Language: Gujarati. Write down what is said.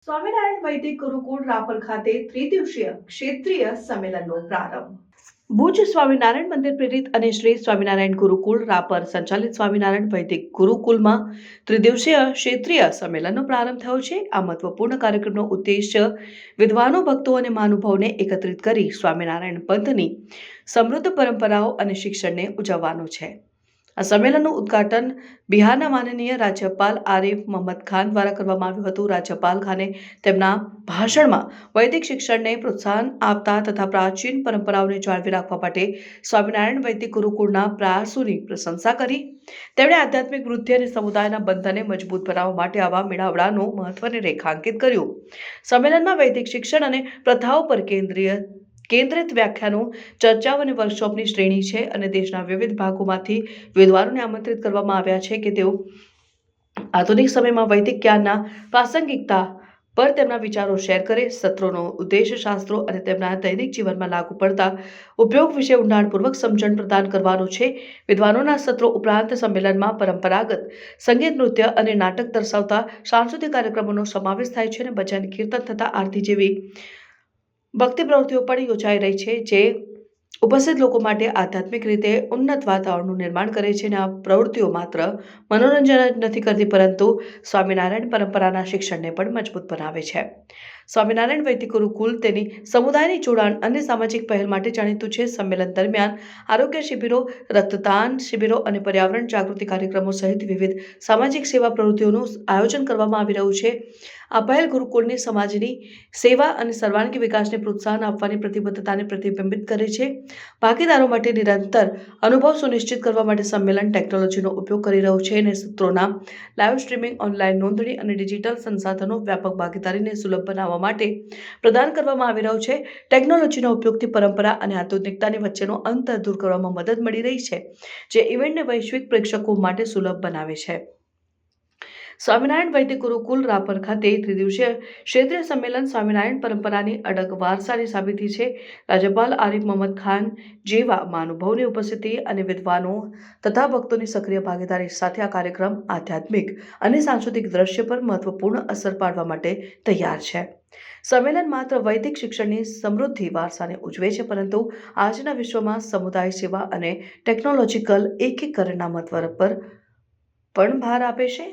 સ્વામિનારાયણ વૈદિક ગુરુકુળ રાપર ખાતે ત્રિદિવસીય ક્ષેત્રીય સંમેલનનો પ્રારંભ. ભુજ સ્વામિનારાયણ મંદિર પ્રેરિત અને શ્રી સ્વામિનારાયણ ગુરુકુળ રાપર સંચાલિત સ્વામિનારાયણ વૈદિક ગુરુકુલમાં ત્રિદિવસીય ક્ષેત્રીય સંમેલનનો પ્રારંભ થયો છે. આ મહત્વપૂર્ણ કાર્યક્રમનો ઉદ્દેશ્ય વિદ્વાનો, ભક્તો અને મહાનુભાવોને એકત્રિત કરી સ્વામિનારાયણ પંથની સમૃદ્ધ પરંપરાઓ અને શિક્ષણને ઉજવવાનો છે. આ સંમેલનનું ઉદ્ઘાટન બિહારના માનનીય રાજ્યપાલ આરિફ મોહમ્મદ ખાન દ્વારા કરવામાં આવ્યું હતું. રાજ્યપાલ ખાને તેમના ભાષણમાં વૈદિક શિક્ષણને પ્રોત્સાહન આપતા તથા પ્રાચીન પરંપરાઓને જાળવી રાખવા માટે સ્વામિનારાયણ વૈદિક ગુરુકુળના પ્રયાસોની પ્રશંસા કરી. તેમણે આધ્યાત્મિક વૃદ્ધિ અને સમુદાયના બંધનને મજબૂત બનાવવા માટે આવા મેળાવડાનું મહત્વને રેખાંકિત કર્યું. સંમેલનમાં વૈદિક શિક્ષણ અને પ્રથાઓ પર કેન્દ્રિત વ્યાખ્યાનો, ચર્ચાઓ અને વર્કશોપની શ્રેણી છે અને દેશના વિવિધ ભાગોમાંથી વિદ્વાનોને આમંત્રિત કરવામાં આવ્યા છે કે તેઓ આધુનિક સમયમાં વૈદિક જ્ઞાનના પ્રાસંગિકતા પર તેમના વિચારો શેર કરે. સત્રોનો ઉદ્દેશ શાસ્ત્રો અને તેમના દૈનિક જીવનમાં લાગુ પડતા ઉપયોગ વિશે ઊંડાણપૂર્વક સમજણ પ્રદાન કરવાનો છે. વિદ્વાનોના સત્રો ઉપરાંત સંમેલનમાં પરંપરાગત સંગીત, નૃત્ય અને નાટક દર્શાવતા સાંસ્કૃતિક કાર્યક્રમોનો સમાવેશ થાય છે અને ભજન, કીર્તન તથા આરતી જેવી ભક્તિ પ્રવૃત્તિઓ પણ યોજાઈ રહી છે, જે ઉપસ્થિત લોકો માટે આધ્યાત્મિક રીતે ઉન્નત વાતાવરણનું નિર્માણ કરે છે. અને આ પ્રવૃત્તિઓ માત્ર મનોરંજન જ નથી કરતી, પરંતુ સ્વામિનારાયણ પરંપરાના શિક્ષણને પણ મજબૂત બનાવે છે. સ્વામિનારાયણ વૈદિક ગુરુકુલ તેની સમુદાયની જોડાણ અને સામાજિક પહેલ માટે જાણીતું છે. સંમેલન દરમિયાન આરોગ્ય શિબિરો, રક્તદાન શિબિરો અને પર્યાવરણ જાગૃતિ કાર્યક્રમો સહિત વિવિધ સામાજિક સેવા પ્રવૃત્તિઓનું આયોજન કરવામાં આવી રહ્યું છે. આ પહેલ ગુરુકુળની સમાજની સેવા અને સર્વાંગી વિકાસને પ્રોત્સાહન આપવાની પ્રતિબદ્ધતાને પ્રતિબિંબિત કરે છે. ભાગીદારો માટે નિરંતર અનુભવ સુનિશ્ચિત કરવા માટે સંમેલન ટેકનોલોજીનો ઉપયોગ કરી રહ્યું છે અને સત્રોના લાઈવ સ્ટ્રીમિંગ, ઓનલાઈન નોંધણી અને ડિજિટલ સંસાધનો વ્યાપક ભાગીદારીને સુલભ બનાવવા માટે પ્રદાન કરવામાં આવી રહ્યું છે. ટેકનોલોજીના ઉપયોગથી પરંપરા અને આધુનિકતાની વચ્ચેનો અંતર દૂર કરવામાં મદદ મળી રહી છે, જે ઇવેન્ટને વૈશ્વિક પ્રેક્ષકો માટે સુલભ બનાવે છે. સ્વામિનારાયણ વૈદિક ગુરુકુલ રાપર ખાતે ત્રિદિવસીય ક્ષેત્રીય સંમેલન સ્વામિનારાયણ પરંપરાની અડગ વારસાની સાબિતી છે. રાજ્યપાલ આરિફ મોહમ્મદ ખાન જેવા મહાનુભાવોની ઉપસ્થિતિ અને વિદ્વાનો તથા ભક્તોની સક્રિય ભાગીદારી સાથે આ કાર્યક્રમ આધ્યાત્મિક અને સાંસ્કૃતિક દ્રશ્ય પર મહત્વપૂર્ણ અસર પાડવા માટે તૈયાર છે. સંમેલન માત્ર વૈદિક શિક્ષણની સમૃદ્ધિ વારસાને ઉજવે છે, પરંતુ આજના વિશ્વમાં સમુદાય સેવા અને ટેકનોલોજીકલ એકીકરણના મહત્વ પર પણ ભાર આપે છે.